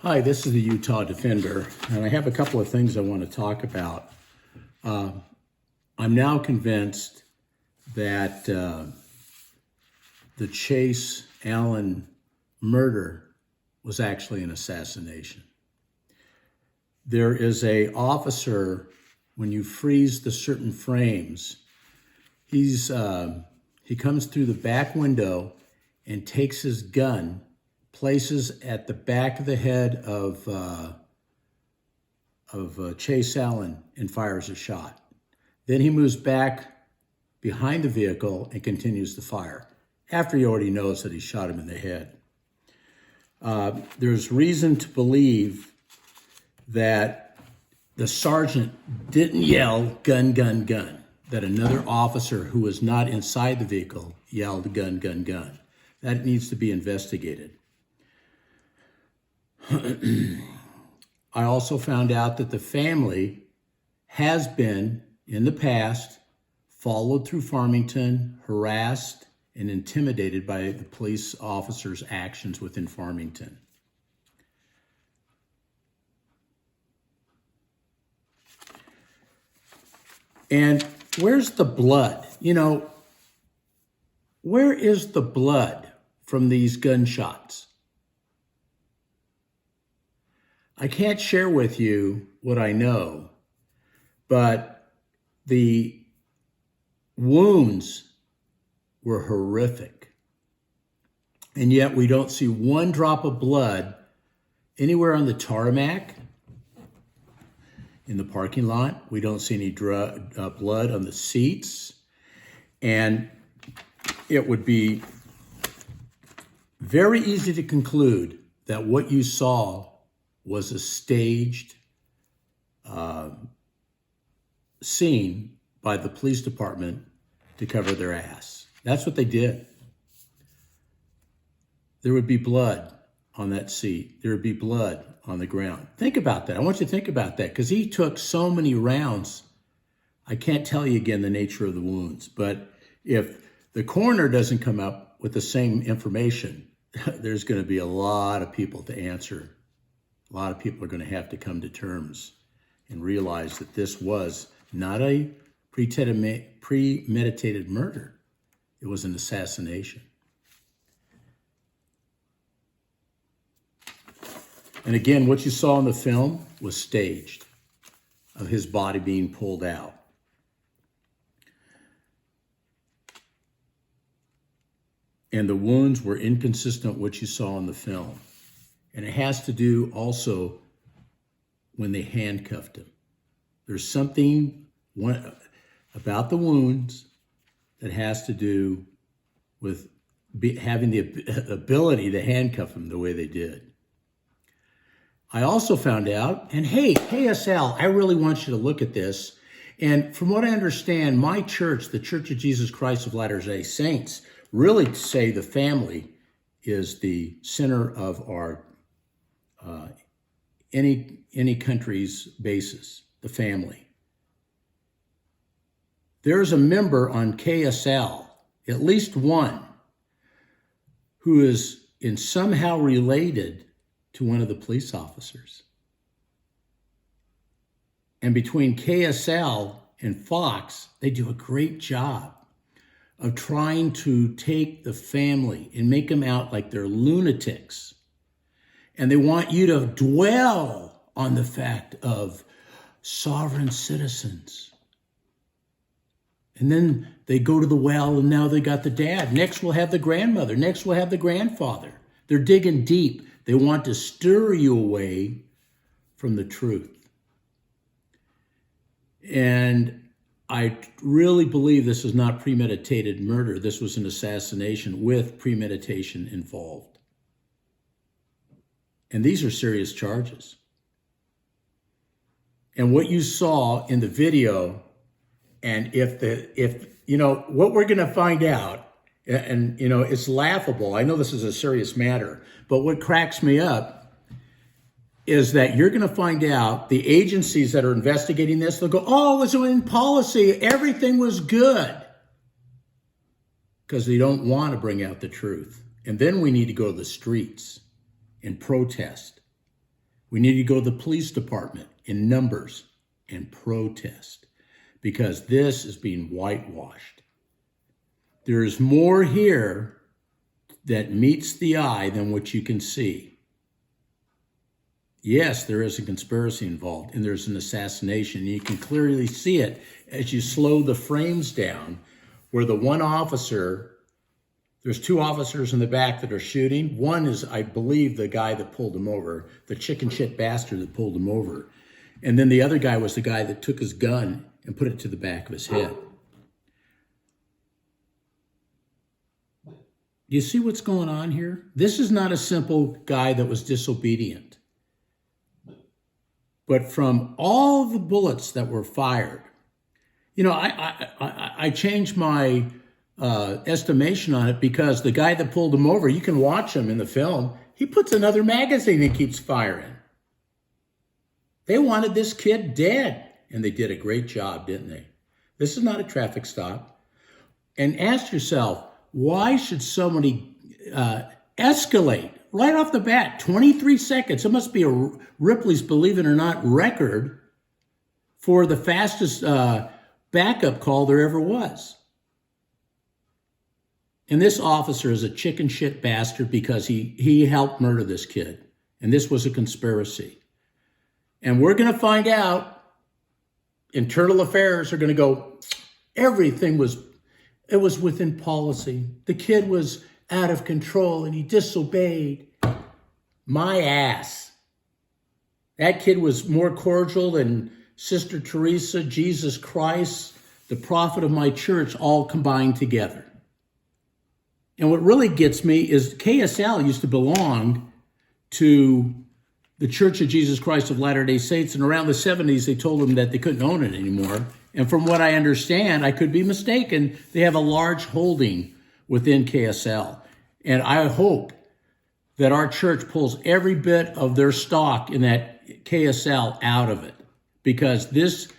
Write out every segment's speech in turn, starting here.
Hi, this is the Utah Defender, and I have a couple of things I want to talk about. I'm now convinced that the Chase Allan murder was actually an assassination. There is a officer, when you freeze the certain frames, he comes through the back window and takes his gun, places at the back of the head of Chase Allan and fires a shot. Then he moves back behind the vehicle and continues to fire after he already knows that he shot him in the head. There's reason to believe that the sergeant didn't yell, "Gun, gun, gun," that another officer who was not inside the vehicle yelled, "Gun, gun, gun." That needs to be investigated. I also found out that the family has been, in the past, followed through Farmington, harassed, and intimidated by the police officers' actions within Farmington. And where's the blood? Where is the blood from these gunshots? I can't share with you what I know, but the wounds were horrific. And yet we don't see one drop of blood anywhere on the tarmac, in the parking lot. We don't see any blood on the seats. And it would be very easy to conclude that what you saw was a staged scene by the police department to cover their ass. That's what they did. There would be blood on that seat. There would be blood on the ground. Think about that. I want you to think about that, because he took so many rounds. I can't tell you again the nature of the wounds, but if the coroner doesn't come up with the same information, there's going to be a lot of people to answer. A lot of people are going to have to come to terms and realize that this was not a premeditated murder. It was an assassination. And again, what you saw in the film was staged, of his body being pulled out. And the wounds were inconsistent with what you saw in the film. And it has to do also when they handcuffed him. There's something about the wounds that has to do with having the ability to handcuff him the way they did. I also found out, and hey, KSL, I really want you to look at this. And from what I understand, my church, the Church of Jesus Christ of Latter-day Saints, really say the family is the center of our any country's basis, the family. There's a member on KSL, at least one, who is somehow related to one of the police officers. And between KSL and Fox, they do a great job of trying to take the family and make them out like they're lunatics. And they want you to dwell on the fact of sovereign citizens. And then they go to the well, and now they got the dad. Next we'll have the grandmother. Next we'll have the grandfather. They're digging deep. They want to stir you away from the truth. And I really believe this is not premeditated murder. This was an assassination with premeditation involved. And these are serious charges. And what you saw in the video, and what we're going to find out, and it's laughable. I know this is a serious matter, but what cracks me up is that you're going to find out the agencies that are investigating this, they'll go, "Oh, it was in policy. Everything was good." Because they don't want to bring out the truth. And then we need to go to the streets and protest We need to go to the police department in numbers and protest, because this is being whitewashed. There is more here that meets the eye than what you can see. Yes, there is a conspiracy involved, and there's an assassination. You can clearly see it as you slow the frames down, where the one officer, there's two officers in the back that are shooting. One is, I believe, the guy that pulled him over, the chicken shit bastard that pulled him over. And then the other guy was the guy that took his gun and put it to the back of his head. You see what's going on here? This is not a simple guy that was disobedient. But from all the bullets that were fired, you know, I changed my estimation on it, because the guy that pulled him over, you can watch him in the film, he puts another magazine and keeps firing. They wanted this kid dead, and they did a great job, didn't they? This is not a traffic stop. And ask yourself, why should somebody escalate right off the bat? 23 seconds. It must be a Ripley's, believe it or not, record for the fastest backup call there ever was. And this officer is a chicken shit bastard, because he helped murder this kid. And this was a conspiracy. And we're going to find out. Internal affairs are going to go, everything was within policy. The kid was out of control and he disobeyed. My ass. That kid was more cordial than Sister Teresa, Jesus Christ, the prophet of my church, all combined together. And what really gets me is KSL used to belong to the Church of Jesus Christ of Latter-day Saints, and around the 70s, they told them that they couldn't own it anymore. And from what I understand, I could be mistaken, they have a large holding within KSL. And I hope that our church pulls every bit of their stock in that KSL out of it, because this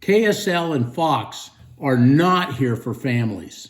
KSL and Fox are not here for families.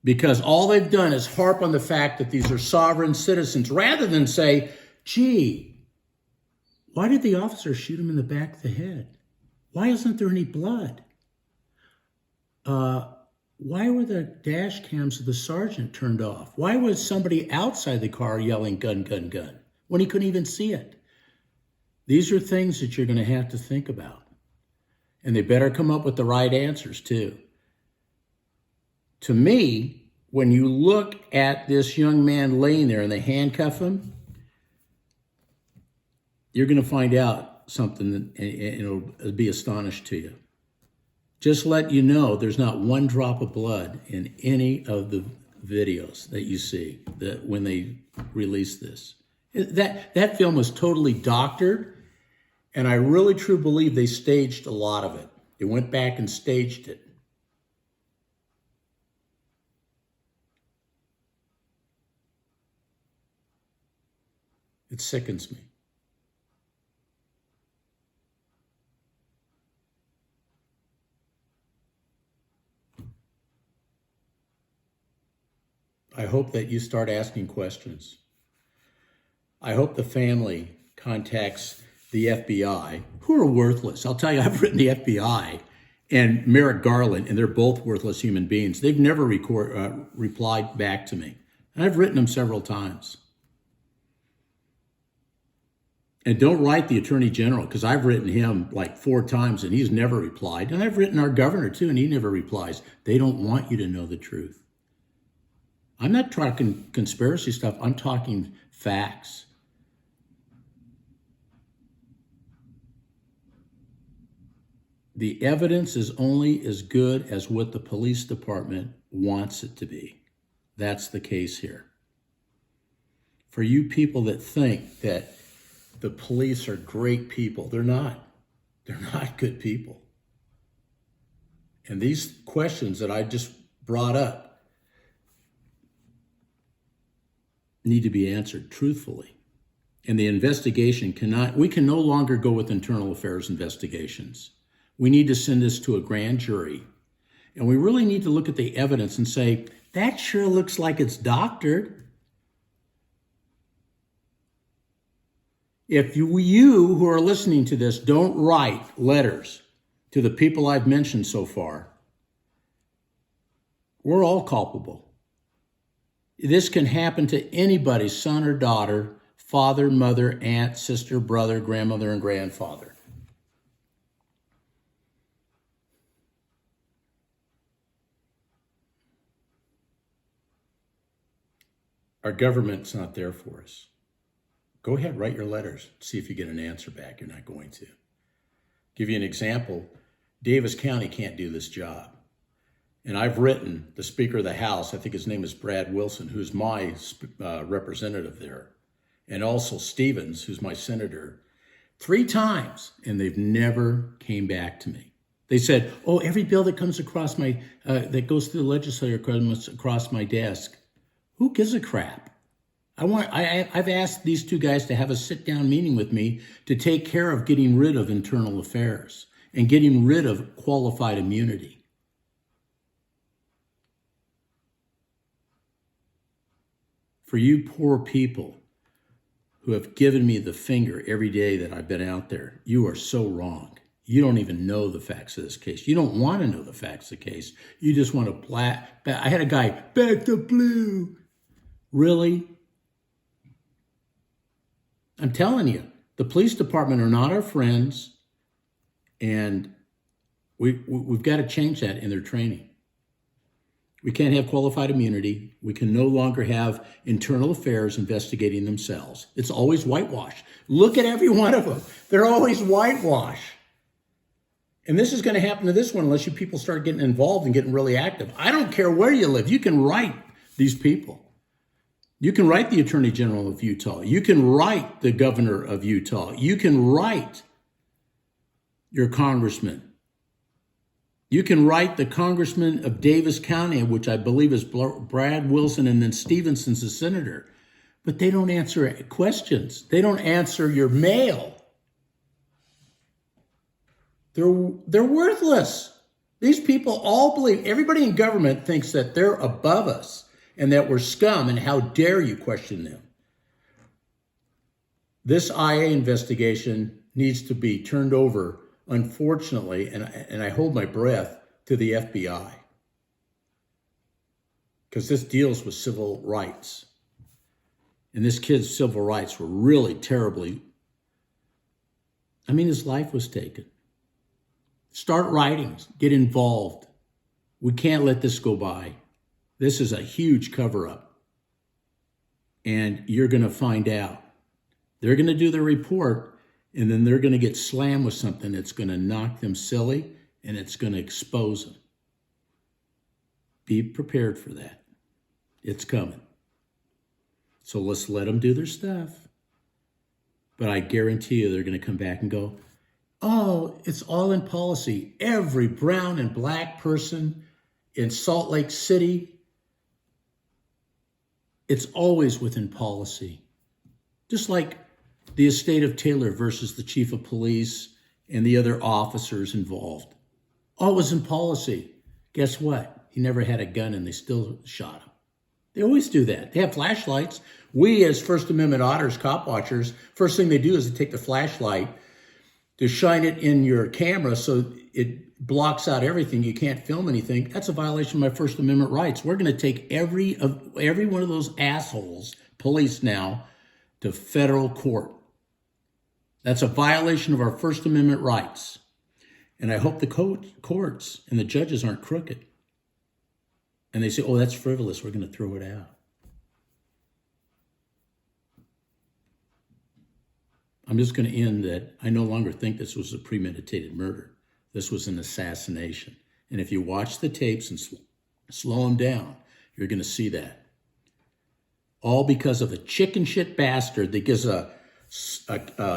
Because all they've done is harp on the fact that these are sovereign citizens, rather than say, gee, why did the officer shoot him in the back of the head? Why isn't there any blood? Why were the dash cams of the sergeant turned off? Why was somebody outside the car yelling gun, gun, gun, when he couldn't even see it? These are things that you're going to have to think about. And they better come up with the right answers too. To me, when you look at this young man laying there and they handcuff him, you're going to find out something and it'll be astonished to you. Just let you know, there's not one drop of blood in any of the videos that you see that when they release this. That film was totally doctored, and I really truly believe they staged a lot of it. They went back and staged it. It sickens me. I hope that you start asking questions. I hope the family contacts the FBI, who are worthless. I'll tell you, I've written the FBI and Merrick Garland, and they're both worthless human beings. They've never replied back to me. And I've written them several times. And don't write the Attorney General, because I've written him like 4 times and he's never replied. And I've written our governor too, and he never replies. They don't want you to know the truth. I'm not talking conspiracy stuff. I'm talking facts. The evidence is only as good as what the police department wants it to be. That's the case here. For you people that think that the police are great people, they're not. They're not good people. And these questions that I just brought up need to be answered truthfully. And the investigation we can no longer go with internal affairs investigations. We need to send this to a grand jury. And we really need to look at the evidence and say, that sure looks like it's doctored. If you who are listening to this don't write letters to the people I've mentioned so far, we're all culpable. This can happen to anybody's son or daughter, father, mother, aunt, sister, brother, grandmother, and grandfather. Our government's not there for us. Go ahead, write your letters. See if you get an answer back. You're not going to. Give you an example. Davis County can't do this job. And I've written the Speaker of the House, I think his name is Brad Wilson, who's my representative there, and also Stevens, who's my senator, 3 times, and they've never came back to me. They said, oh, every bill that comes across that goes through the legislature comes across my desk. Who gives a crap? I've asked these 2 guys to have a sit-down meeting with me to take care of getting rid of internal affairs and getting rid of qualified immunity. For you poor people who have given me the finger every day that I've been out there, you are so wrong. You don't even know the facts of this case. You don't want to know the facts of the case. You just want to I had a guy, back the blue. Really? I'm telling you, the police department are not our friends, and we've got to change that in their training. We can't have qualified immunity. We can no longer have internal affairs investigating themselves. It's always whitewash. Look at every one of them. They're always whitewash. And this is going to happen to this one unless you people start getting involved and getting really active. I don't care where you live. You can write these people. You can write the Attorney General of Utah. You can write the Governor of Utah. You can write your congressman. You can write the Congressman of Davis County, which I believe is Brad Wilson, and then Stevenson's a senator. But they don't answer questions. They don't answer your mail. They're worthless. These people all believe, everybody in government thinks that they're above us and that we're scum, and how dare you question them. This IA investigation needs to be turned over, unfortunately, and I hold my breath, to the FBI. Because this deals with civil rights. And this kid's civil rights were really terribly, his life was taken. Start writing, get involved. We can't let this go by. This is a huge cover-up. And you're going to find out. They're going to do their report, and then they're going to get slammed with something that's going to knock them silly, and it's going to expose them. Be prepared for that. It's coming. So let's let them do their stuff. But I guarantee you they're going to come back and go, oh, it's all in policy. Every brown and black person in Salt Lake City, it's always within policy. Just like the estate of Taylor versus the chief of police and the other officers involved. Always in policy. Guess what? He never had a gun and they still shot him. They always do that. They have flashlights. We as First Amendment auditors, cop watchers, first thing they do is they take the flashlight to shine it in your camera so it blocks out everything. You can't film anything. That's a violation of my First Amendment rights. We're going to take every one of those assholes, police now, to federal court. That's a violation of our First Amendment rights. And I hope the courts and the judges aren't crooked. And they say, oh, that's frivolous. We're going to throw it out. I'm just going to end that I no longer think this was a premeditated murder. This was an assassination. And if you watch the tapes and slow them down, you're going to see that. All because of a chicken shit bastard that gives a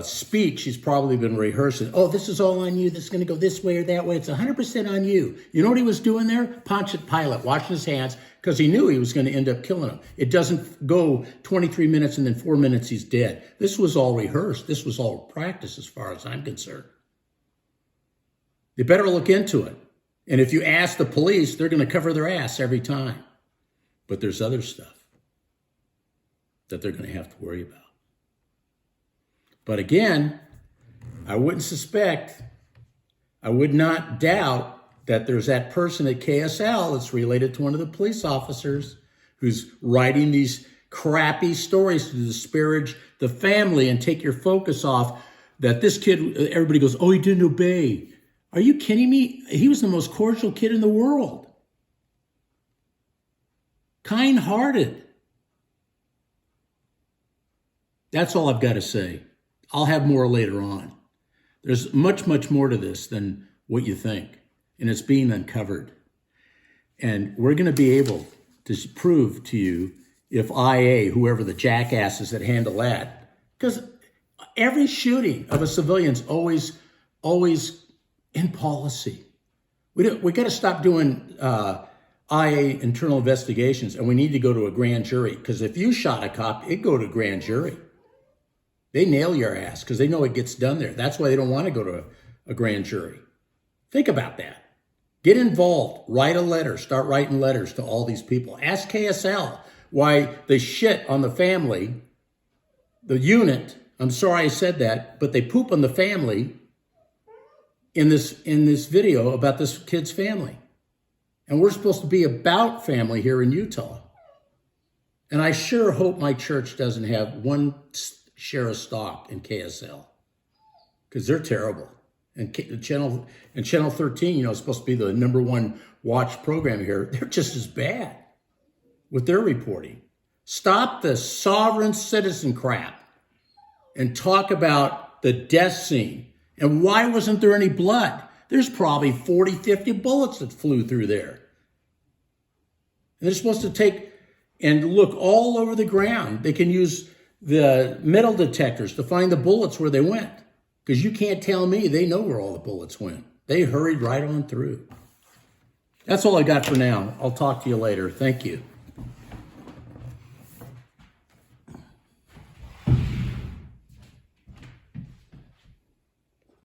speech he's probably been rehearsing. Oh, this is all on you. This is going to go this way or that way. It's 100% on you. You know what he was doing there? Pontius Pilate, washing his hands, because he knew he was going to end up killing him. It doesn't go 23 minutes and then 4 minutes he's dead. This was all rehearsed. This was all practice as far as I'm concerned. They better look into it. And if you ask the police, they're going to cover their ass every time. But there's other stuff that they're going to have to worry about. But again, I wouldn't suspect, I would not doubt that there's that person at KSL that's related to one of the police officers who's writing these crappy stories to disparage the family and take your focus off that this kid, everybody goes, oh, he didn't obey. Are you kidding me? He was the most cordial kid in the world. Kind-hearted. That's all I've got to say. I'll have more later on. There's much, much more to this than what you think, and it's being uncovered. And we're going to be able to prove to you if IA, whoever the jackasses that handle that, because every shooting of a civilian is always in policy. We got to stop doing IA internal investigations, and we need to go to a grand jury, because if you shot a cop, it go to a grand jury. They nail your ass because they know it gets done there. That's why they don't want to go to a grand jury. Think about that. Get involved. Write a letter. Start writing letters to all these people. Ask KSL why they shit on the family, the unit. I'm sorry I said that, but they poop on the family in this video about this kid's family. And we're supposed to be about family here in Utah. And I sure hope my church doesn't have one share of stock in KSL, because they're terrible. And channel 13, is supposed to be the #1 watch program here. They're just as bad with their reporting. Stop the sovereign citizen crap and talk about the death scene. And why wasn't there any blood? There's probably 40, 50 bullets that flew through there. And they're supposed to take and look all over the ground. They can use the metal detectors to find the bullets where they went, because you can't tell me they know where all the bullets went. They hurried right on through. That's all I got for now. I'll talk to you later. Thank you.